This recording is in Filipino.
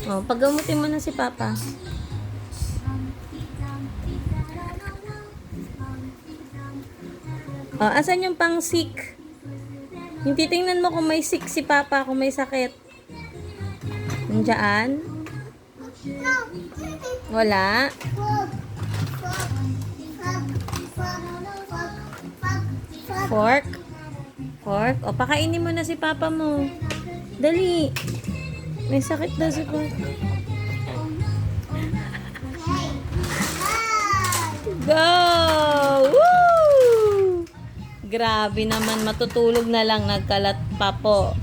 Oh, paggamutin mo na si Papa. Oh, asan yung pang sick? Yung titingnan mo kung may sick si Papa, kung may sakit. Nandiyan? Wala? Fork? Fork? O, pakainin mo na si Papa mo. Dali. May sakit daw si Papa. Go! Woo! Grabe naman, matutulog na lang, nagkalat pa po.